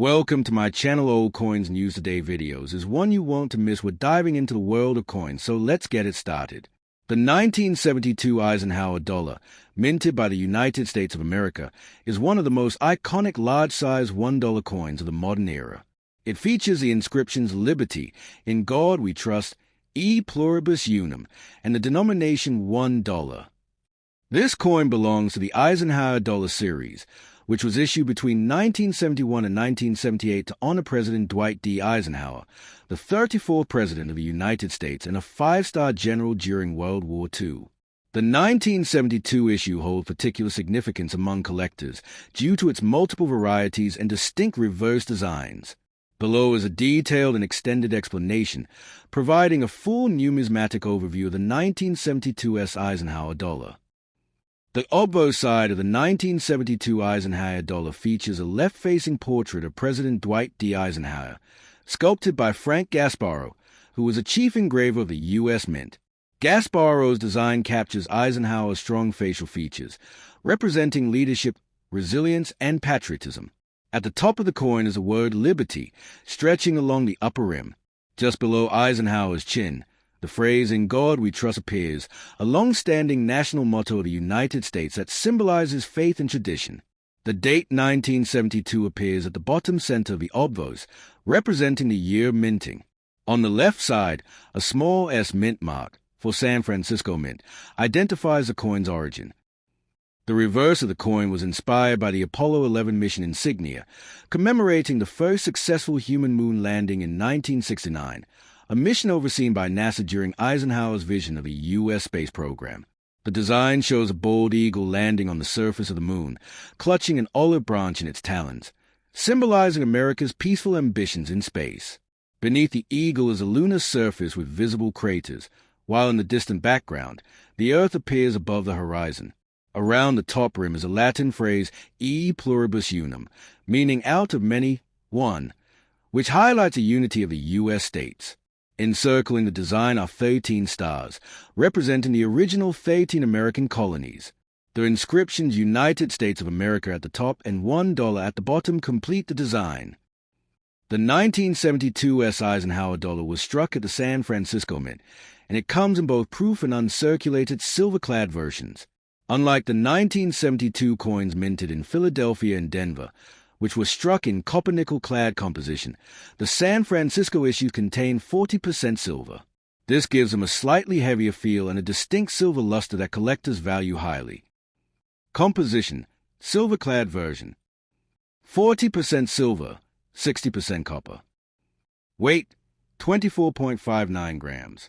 Welcome to my channel. Old Coins News Today videos is one you won't miss. We're diving into the world of coins, so let's get it started. The 1972 Eisenhower dollar, minted by the United States of America, is one of the most iconic large-size $1 coins of the modern era. It features the inscriptions "Liberty," "In God We Trust," "E Pluribus Unum," and the denomination $1. This coin belongs to the Eisenhower dollar series, which was issued between 1971 and 1978 to honor President Dwight D. Eisenhower, the 34th President of the United States and a five-star general during World War II. The 1972 issue holds particular significance among collectors due to its multiple varieties and distinct reverse designs. Below is a detailed and extended explanation, providing a full numismatic overview of the 1972 Eisenhower dollar. The obverse side of the 1972 Eisenhower dollar features a left-facing portrait of President Dwight D. Eisenhower, sculpted by Frank Gasparro, who was a chief engraver of the U.S. Mint. Gasparro's design captures Eisenhower's strong facial features, representing leadership, resilience, and patriotism. At the top of the coin is the word "Liberty," stretching along the upper rim. Just below Eisenhower's chin, the phrase "In God We Trust" appears, a long-standing national motto of the United States that symbolizes faith and tradition. The date 1972 appears at the bottom center of the obverse, representing the year minting. On the left side, a small S mint mark, for San Francisco Mint, identifies the coin's origin. The reverse of the coin was inspired by the Apollo 11 mission insignia, commemorating the first successful human moon landing in 1969, a mission overseen by NASA during Eisenhower's vision of a U.S. space program. The design shows a bald eagle landing on the surface of the moon, clutching an olive branch in its talons, symbolizing America's peaceful ambitions in space. Beneath the eagle is a lunar surface with visible craters, while in the distant background, the Earth appears above the horizon. Around the top rim is a Latin phrase "E Pluribus Unum," meaning "out of many, one," which highlights the unity of the U.S. states. Encircling the design are 13 stars, representing the original 13 American colonies. The inscriptions "United States of America" at the top and $1 at the bottom complete the design. The 1972 Eisenhower dollar was struck at the San Francisco Mint, and it comes in both proof and uncirculated silver-clad versions. Unlike the 1972 coins minted in Philadelphia and Denver, which was struck in copper-nickel-clad composition, the San Francisco issue contained 40% silver. This gives them a slightly heavier feel and a distinct silver luster that collectors value highly. Composition: silver-clad version. 40% silver, 60% copper. Weight: 24.59 grams.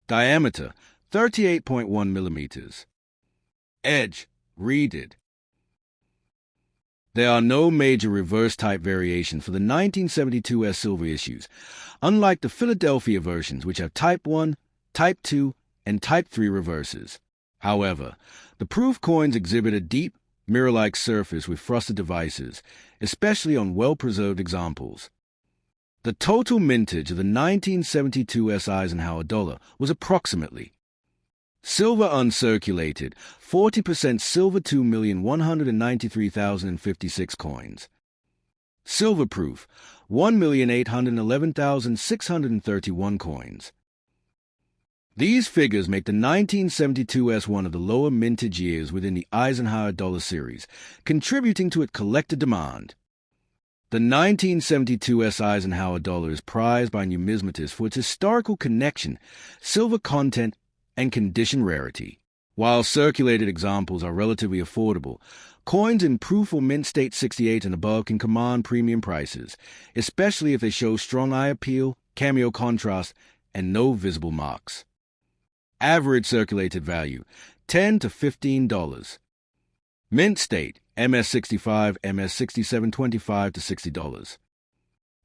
Diameter: 38.1 millimeters. Edge: reeded. There are no major reverse-type variations for the 1972 silver issues, unlike the Philadelphia versions, which have Type 1, Type 2, and Type 3 reverses. However, the proof coins exhibit a deep, mirror-like surface with frosted devices, especially on well-preserved examples. The total mintage of the 1972 Eisenhower dollar was approximately: silver uncirculated, 40% silver, 2,193,056 coins. Silver proof, 1,811,631 coins. These figures make the 1972 one of the lower mintage years within the Eisenhower dollar series, contributing to its collector demand. The 1972 Eisenhower dollar is prized by numismatists for its historical connection, silver content, and condition rarity. While circulated examples are relatively affordable, coins in proof or mint state 68 and above can command premium prices, especially if they show strong eye appeal, cameo contrast, and no visible marks. Average circulated value: $10 to $15. Mint state: MS65, MS67, $25 to $60.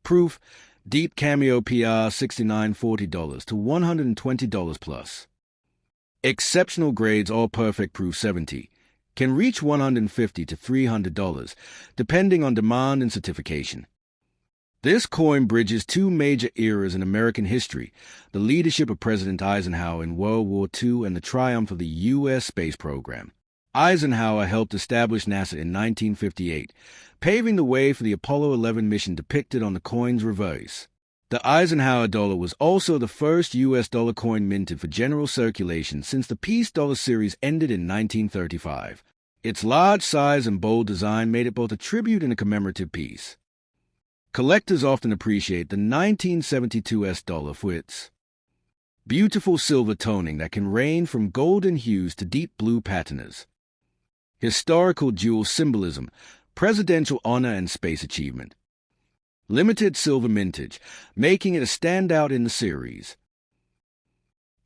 Proof: deep cameo PR, $69, $40 to $120 plus. Exceptional grades or perfect proof 70 can reach $150 to $300, depending on demand and certification. This coin bridges two major eras in American history: the leadership of President Eisenhower in World War II and the triumph of the U.S. space program. Eisenhower helped establish NASA in 1958, paving the way for the Apollo 11 mission depicted on the coin's reverse. The Eisenhower dollar was also the first U.S. dollar coin minted for general circulation since the Peace Dollar series ended in 1935. Its large size and bold design made it both a tribute and a commemorative piece. Collectors often appreciate the 1972 US dollar for its beautiful silver toning that can range from golden hues to deep blue patinas. Historical dual symbolism, presidential honor and space achievement. Limited silver mintage, making it a standout in the series.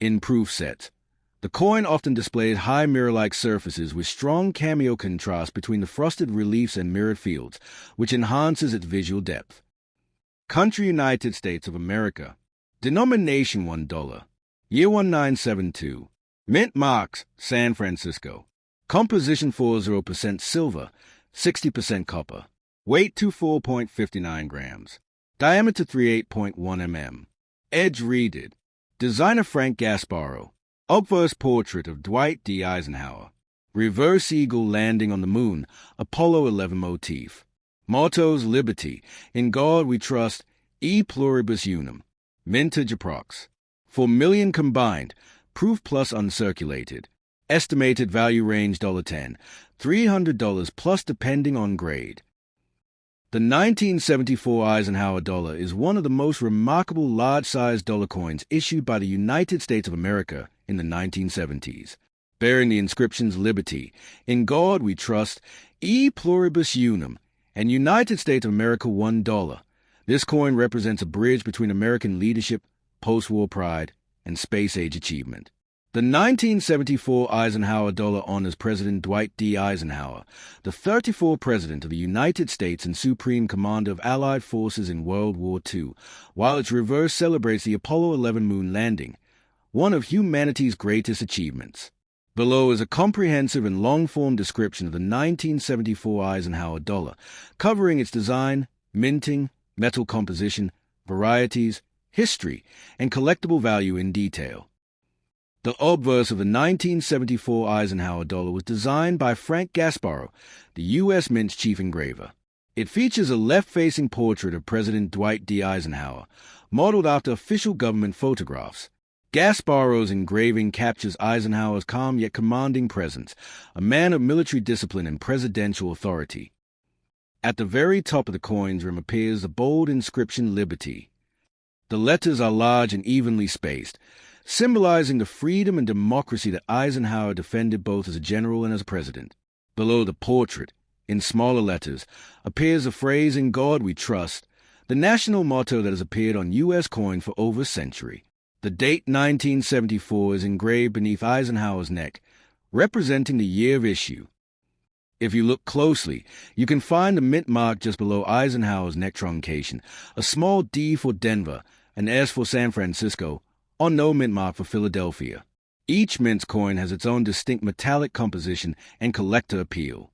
In proof sets, the coin often displays high mirror-like surfaces with strong cameo contrast between the frosted reliefs and mirrored fields, which enhances its visual depth. Country United States of America. Denomination $1. Year 1972. Mint marks, San Francisco. Composition 40% silver, 60% copper. Weight 24.59 grams. Diameter 38.1 mm. Edge reeded. Designer Frank Gasparro. Obverse portrait of Dwight D. Eisenhower. Reverse eagle landing on the moon, Apollo 11 motif. Mottos: Liberty, In God We Trust, E Pluribus Unum. Mintage approx. 4 million combined, proof plus uncirculated. Estimated value range $10, $300 plus depending on grade. The 1974 Eisenhower dollar is one of the most remarkable large-sized dollar coins issued by the United States of America in the 1970s, bearing the inscriptions Liberty, In God We Trust, E Pluribus Unum, and United States of America $1. This coin represents a bridge between American leadership, post-war pride, and space-age achievement. The 1974 Eisenhower dollar honors President Dwight D. Eisenhower, the 34th President of the United States and Supreme Commander of Allied forces in World War II, while its reverse celebrates the Apollo 11 moon landing, one of humanity's greatest achievements. Below is a comprehensive and long-form description of the 1974 Eisenhower dollar, covering its design, minting, metal composition, varieties, history, and collectible value in detail. The obverse of the 1974 Eisenhower dollar was designed by Frank Gasparro, the U.S. Mint's chief engraver. It features a left-facing portrait of President Dwight D. Eisenhower, modeled after official government photographs. Gasparro's engraving captures Eisenhower's calm yet commanding presence, a man of military discipline and presidential authority. At the very top of the coin's rim appears the bold inscription Liberty. The letters are large and evenly spaced, symbolizing the freedom and democracy that Eisenhower defended both as a general and as a president. Below the portrait, in smaller letters, appears the phrase In God We Trust, the national motto that has appeared on U.S. coin for over a century. The date 1974 is engraved beneath Eisenhower's neck, representing the year of issue. If you look closely, you can find a mint mark just below Eisenhower's neck truncation, a small D for Denver, an S for San Francisco, or no mint mark for Philadelphia. Each mint coin has its own distinct metallic composition and collector appeal.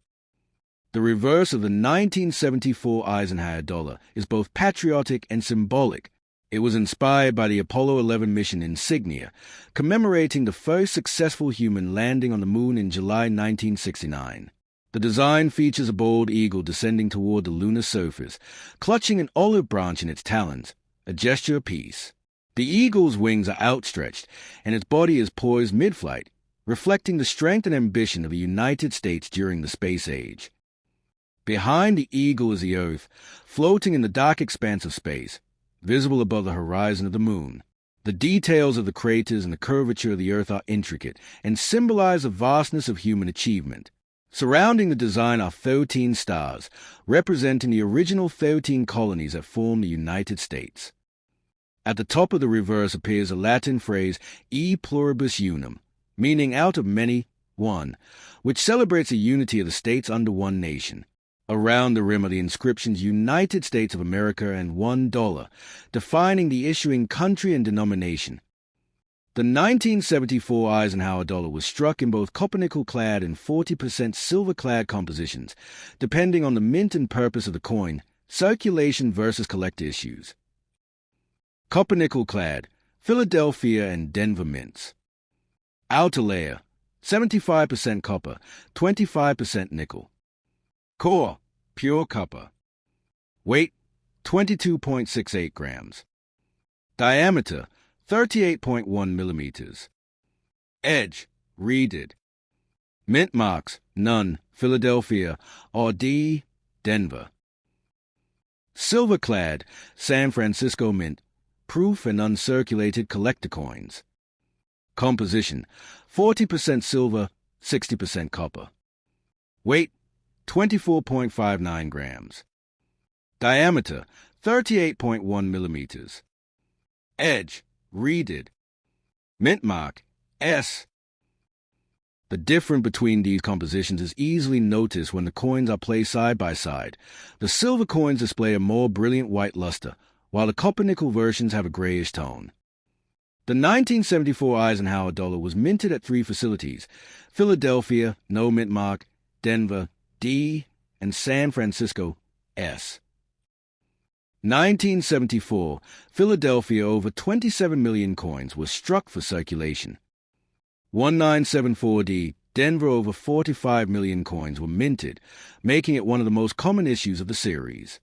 The reverse of the 1974 Eisenhower dollar is both patriotic and symbolic. It was inspired by the Apollo 11 mission insignia, commemorating the first successful human landing on the moon in July 1969. The design features a bold eagle descending toward the lunar surface, clutching an olive branch in its talons, a gesture of peace. The eagle's wings are outstretched, and its body is poised mid-flight, reflecting the strength and ambition of the United States during the space age. Behind the eagle is the Earth, floating in the dark expanse of space, visible above the horizon of the moon. The details of the craters and the curvature of the Earth are intricate and symbolize the vastness of human achievement. Surrounding the design are 13 stars, representing the original 13 colonies that formed the United States. At the top of the reverse appears a Latin phrase, E Pluribus Unum, meaning out of many, one, which celebrates the unity of the states under one nation. Around the rim are the inscriptions United States of America and $1, defining the issuing country and denomination. The 1974 Eisenhower dollar was struck in both copper-nickel-clad and 40% silver-clad compositions, depending on the mint and purpose of the coin, circulation versus collector issues. Copper-nickel-clad, Philadelphia and Denver mints. Outer layer, 75% copper, 25% nickel. Core, pure copper. Weight, 22.68 grams. Diameter, 38.1 millimeters. Edge, reeded. Mint marks, none, Philadelphia, or D, Denver. Silver-clad, San Francisco Mint, proof and uncirculated collector coins. Composition, 40% silver, 60% copper. Weight, 24.59 grams. Diameter, 38.1 millimeters. Edge, reeded. Mint mark, S. The difference between these compositions is easily noticed when the coins are placed side by side. The silver coins display a more brilliant white luster, while the copper-nickel versions have a grayish tone. The 1974 Eisenhower dollar was minted at 3 facilities: Philadelphia, no mint mark, Denver, D, and San Francisco, S. 1974, Philadelphia, over 27 million coins were struck for circulation. 1974D, Denver, over 45 million coins were minted, making it one of the most common issues of the series.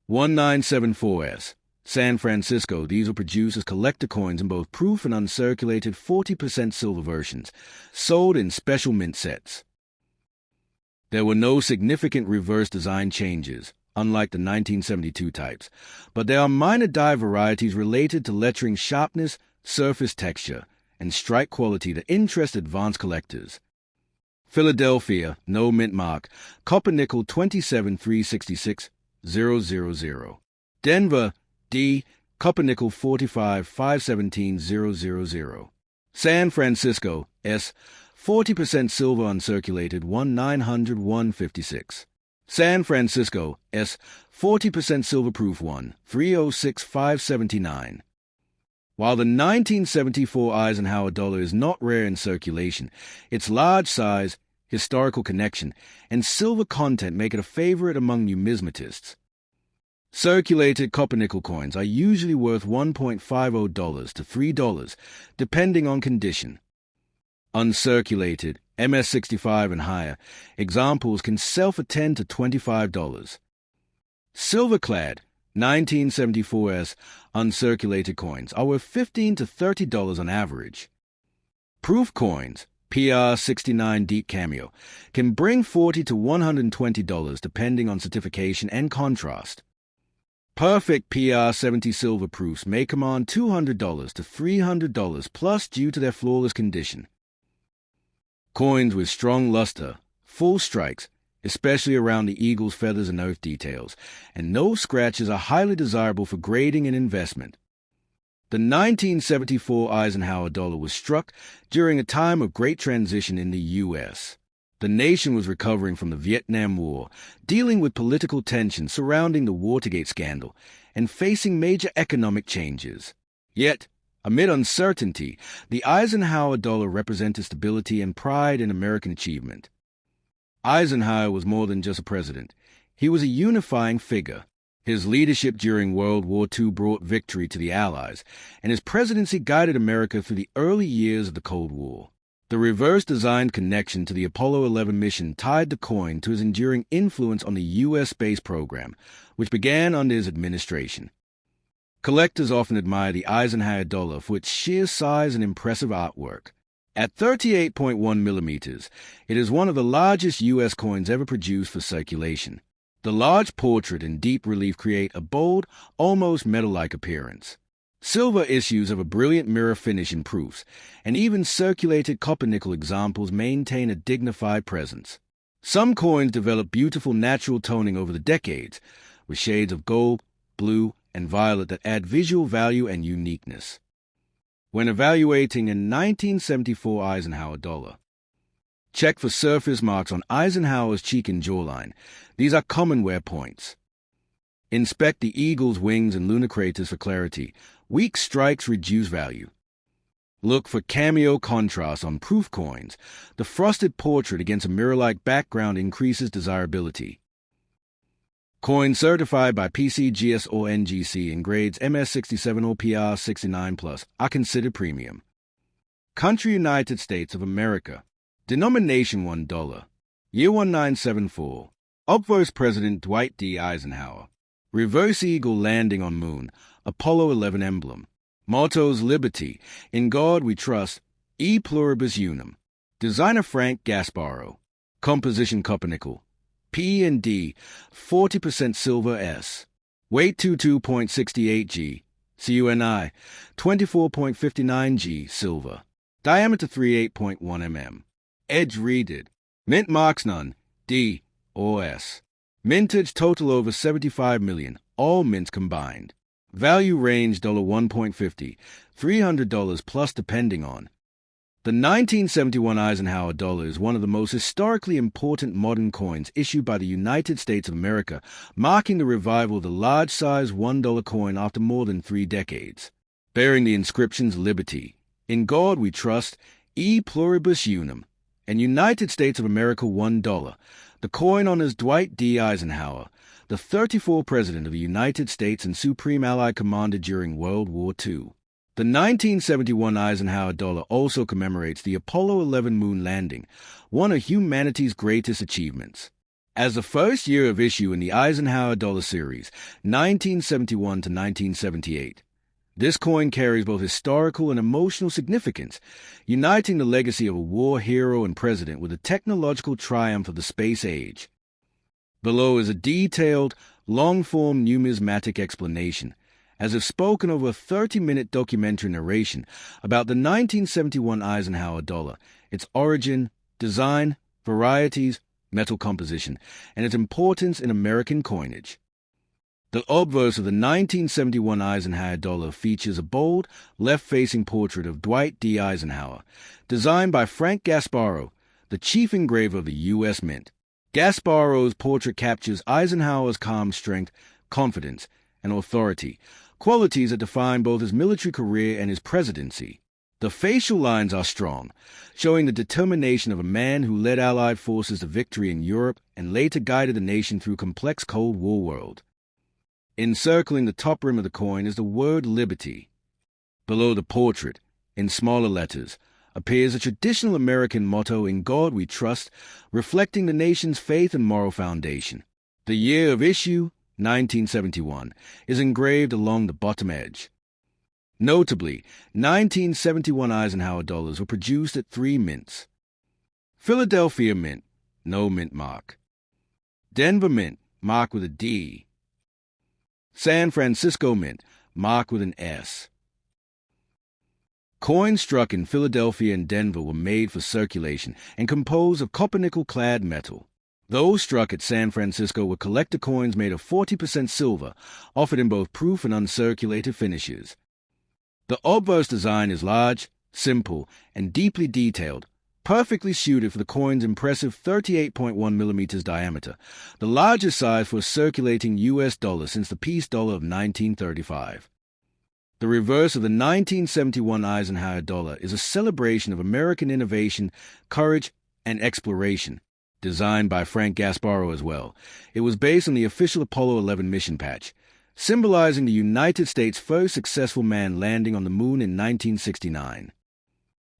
1974S, San Francisco, these were produced as collector coins in both proof and uncirculated 40% silver versions, sold in special mint sets. There were no significant reverse design changes, unlike the 1972 types, but there are minor die varieties related to lettering sharpness, surface texture, and strike quality that interest advanced collectors. Philadelphia, no mint mark, copper nickel 27366,000. Denver, D, copper nickel 45,517,000. San Francisco, S, 40% silver uncirculated 1,900,156. San Francisco, S, 40% silver proof 1,306,579. While the 1974 Eisenhower dollar is not rare in circulation, its large size, historical connection, and silver content make it a favorite among numismatists. Circulated copper-nickel coins are usually worth $1.50 to $3, depending on condition. Uncirculated, MS-65 and higher, examples can sell for $10 to $25. Silver-clad, 1974S uncirculated coins are worth $15 to $30 on average. Proof coins, PR69 Deep Cameo, can bring $40 to $120 depending on certification and contrast. Perfect PR70 silver proofs may command $200 to $300 plus due to their flawless condition. Coins with strong luster, full strikes, especially around the eagle's feathers and earth details, and no scratches are highly desirable for grading and investment. The 1974 Eisenhower dollar was struck during a time of great transition in the U.S. The nation was recovering from the Vietnam War, dealing with political tension surrounding the Watergate scandal, and facing major economic changes. Yet, amid uncertainty, the Eisenhower dollar represented stability and pride in American achievement. Eisenhower was more than just a president. He was a unifying figure. His leadership during World War II brought victory to the Allies, and his presidency guided America through the early years of the Cold War. The reverse-designed connection to the Apollo 11 mission tied the coin to his enduring influence on the U.S. space program, which began under his administration. Collectors often admire the Eisenhower dollar for its sheer size and impressive artwork. At 38.1 millimeters, it is one of the largest U.S. coins ever produced for circulation. The large portrait and deep relief create a bold, almost metal-like appearance. Silver issues have a brilliant mirror finish in proofs, and even circulated copper-nickel examples maintain a dignified presence. Some coins develop beautiful natural toning over the decades, with shades of gold, blue, and violet that add visual value and uniqueness. When evaluating a 1974 Eisenhower dollar, check for surface marks on Eisenhower's cheek and jawline. These are common wear points. Inspect the eagle's wings and lunar craters for clarity. Weak strikes reduce value. Look for cameo contrast on proof coins. The frosted portrait against a mirror-like background increases desirability. Coins certified by PCGS or NGC in grades MS67 or PR69+ are considered premium. Country: United States of America. Denomination $1. Year 1974. Obverse President Dwight D. Eisenhower. Reverse eagle landing on moon. Apollo 11 emblem. Mottos Liberty. In God we trust. E Pluribus Unum. Designer Frank Gasparro. Composition copper nickel. P&D 40% silver S. Weight 22.68 G. CUNI 24.59 G silver. Diameter 38.1 mm. Edge reeded. Mint marks none. D or S. Mintage total over 75 million. All mints combined. Value range $1.50, $300 plus depending on. The 1971 Eisenhower dollar is one of the most historically important modern coins issued by the United States of America, marking the revival of the large-size $1 coin after more than 3 decades. Bearing the inscriptions Liberty, In God We Trust, E Pluribus Unum, and United States of America $1, the coin honors Dwight D. Eisenhower, the 34th President of the United States and Supreme Allied Commander during World War II. The 1971 Eisenhower dollar also commemorates the Apollo 11 moon landing, one of humanity's greatest achievements. As the first year of issue in the Eisenhower dollar series, 1971 to 1978, this coin carries both historical and emotional significance, uniting the legacy of a war hero and president with the technological triumph of the space age. Below is a detailed, long-form numismatic explanation, as if spoken over a 30-minute documentary narration about the 1971 Eisenhower dollar, its origin, design, varieties, metal composition, and its importance in American coinage. The obverse of the 1971 Eisenhower dollar features a bold, left-facing portrait of Dwight D. Eisenhower, designed by Frank Gasparro, the chief engraver of the U.S. Mint. Gasparro's portrait captures Eisenhower's calm strength, confidence, and authority, qualities that define both his military career and his presidency. The facial lines are strong, showing the determination of a man who led Allied forces to victory in Europe and later guided the nation through complex Cold War world. Encircling the top rim of the coin is the word Liberty. Below the portrait, in smaller letters, appears a traditional American motto, In God We Trust, reflecting the nation's faith and moral foundation. The year of issue, 1971, is engraved along the bottom edge. Notably, 1971 Eisenhower dollars were produced at 3 mints. Philadelphia Mint, no mint mark. Denver Mint, marked with a D. San Francisco Mint, marked with an S. Coins struck in Philadelphia and Denver were made for circulation and composed of copper-nickel-clad metal. Those struck at San Francisco were collector coins made of 40% silver, offered in both proof and uncirculated finishes. The obverse design is large, simple, and deeply detailed, perfectly suited for the coin's impressive 38.1 millimeters diameter, the largest size for a circulating U.S. dollar since the peace dollar of 1935. The reverse of the 1971 Eisenhower dollar is a celebration of American innovation, courage, and exploration, designed by Frank Gasparro as well. It was based on the official Apollo 11 mission patch, symbolizing the United States' first successful man landing on the moon in 1969.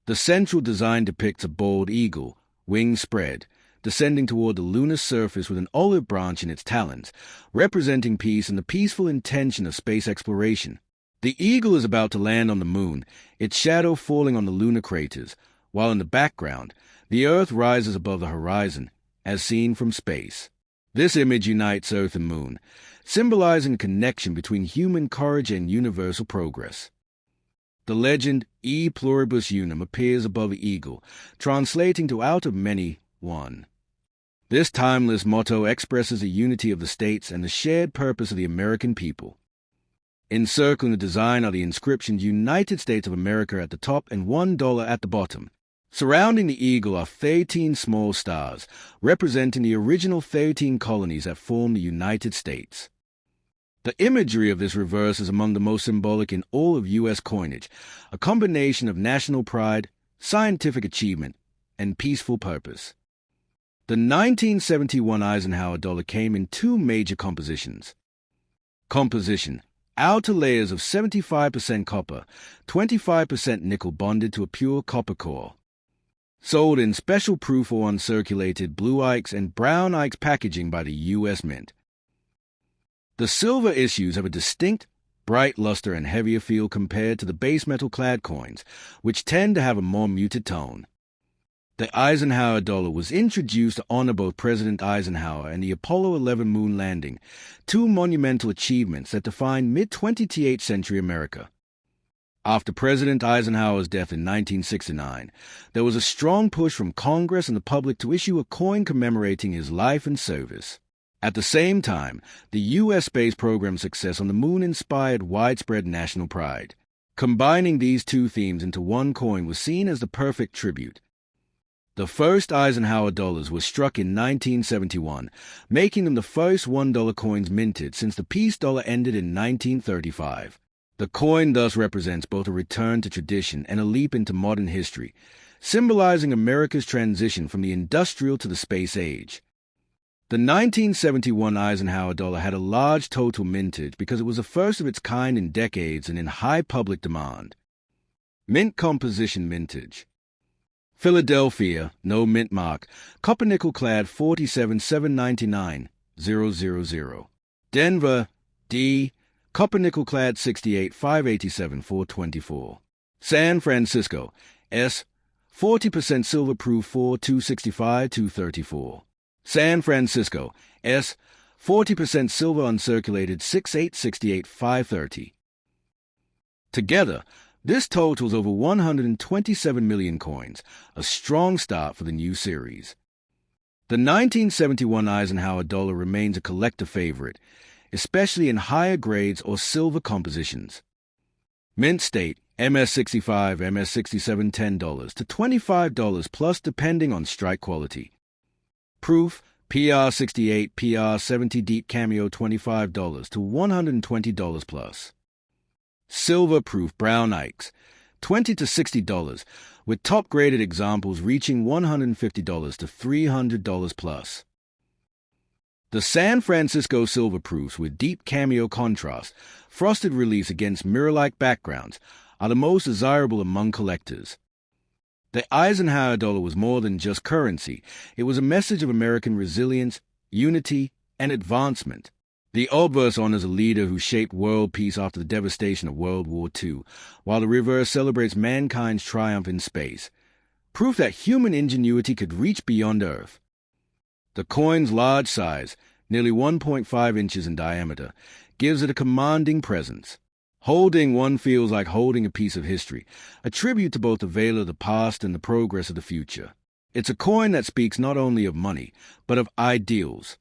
The central design depicts a bold eagle, wings spread, descending toward the lunar surface with an olive branch in its talons, representing peace and the peaceful intention of space exploration. The eagle is about to land on the moon, its shadow falling on the lunar craters, while in the background, the Earth rises above the horizon, as seen from space. This image unites Earth and Moon, symbolizing a connection between human courage and universal progress. The legend, E Pluribus Unum, appears above the eagle, translating to out of many, one. This timeless motto expresses the unity of the states and the shared purpose of the American people. Encircling the design are the inscriptions United States of America at the top and $1 at the bottom. Surrounding the eagle are 13 small stars, representing the original 13 colonies that formed the United States. The imagery of this reverse is among the most symbolic in all of U.S. coinage, a combination of national pride, scientific achievement, and peaceful purpose. The 1971 Eisenhower dollar came in 2 major compositions. Composition: outer layers of 75% copper, 25% nickel bonded to a pure copper core. Sold in special proof or uncirculated blue Ikes and brown Ikes packaging by the U.S. Mint. The silver issues have a distinct, bright luster and heavier feel compared to the base metal-clad coins, which tend to have a more muted tone. The Eisenhower dollar was introduced to honor both President Eisenhower and the Apollo 11 moon landing, two monumental achievements that defined mid-20th century America. After President Eisenhower's death in 1969, there was a strong push from Congress and the public to issue a coin commemorating his life and service. At the same time, the U.S. space program's success on the moon inspired widespread national pride. Combining these two themes into one coin was seen as the perfect tribute. The first Eisenhower dollars were struck in 1971, making them the first $1 coins minted since the peace dollar ended in 1935. The coin thus represents both a return to tradition and a leap into modern history, symbolizing America's transition from the industrial to the space age. The 1971 Eisenhower dollar had a large total mintage because it was the first of its kind in decades and in high public demand. Mint composition mintage. Philadelphia, no mint mark, copper nickel clad 47,799,000. Denver, D, copper nickel clad 68,587,424. San Francisco, S, 40% silver proof 4,265,234. San Francisco, S, 40% silver uncirculated 68,68,530. Together, this totals over 127 million coins, a strong start for the new series. The 1971 Eisenhower dollar remains a collector favorite, especially in higher grades or silver compositions. Mint state, MS65, MS67 $10 to $25 plus depending on strike quality. Proof, PR68, PR70 deep cameo $25 to $120 plus. Silver proof brown Ikes, $20 to $60, with top-graded examples reaching $150 to $300 plus. The San Francisco silver proofs with deep cameo contrast, frosted reliefs against mirror-like backgrounds, are the most desirable among collectors. The Eisenhower dollar was more than just currency. It was a message of American resilience, unity, and advancement. The obverse honors a leader who shaped world peace after the devastation of World War II, while the reverse celebrates mankind's triumph in space, proof that human ingenuity could reach beyond Earth. The coin's large size, nearly 1.5 inches in diameter, gives it a commanding presence. Holding one feels like holding a piece of history, a tribute to both the veil of the past and the progress of the future. It's a coin that speaks not only of money, but of ideals.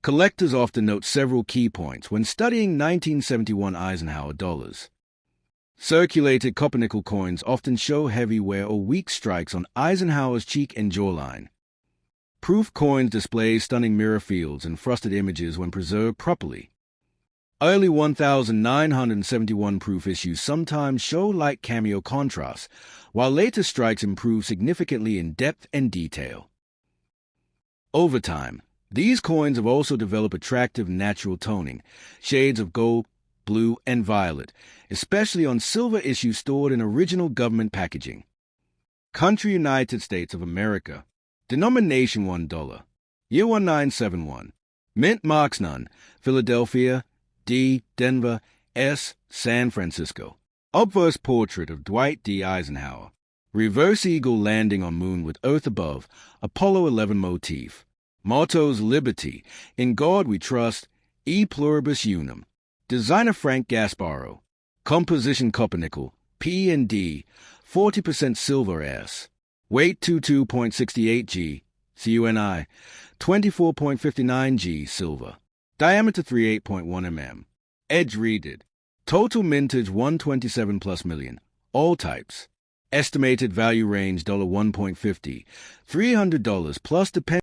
Collectors often note several key points when studying 1971 Eisenhower dollars. Circulated copper-nickel coins often show heavy wear or weak strikes on Eisenhower's cheek and jawline. Proof coins display stunning mirror fields and frosted images when preserved properly. Early 1971 proof issues sometimes show light cameo contrasts, while later strikes improve significantly in depth and detail. Over time, these coins have also developed attractive natural toning, shades of gold, blue, and violet, especially on silver issues stored in original government packaging. Country United States of America. Denomination $1. Year 1971. Mint marks none. Philadelphia, D, Denver, S, San Francisco. Obverse portrait of Dwight D. Eisenhower. Reverse eagle landing on moon with Earth above, Apollo 11 motif. Mottos Liberty, In God We Trust, E Pluribus Unum. Designer Frank Gasparo. Composition copper nickel, P and D, 40% silver S. Weight 22.68 G, CUNI, 24.59 G silver. Diameter 38.1 mm. Edge reeded. Total mintage 127 plus million. All types. Estimated value range $1.50, $300 plus depending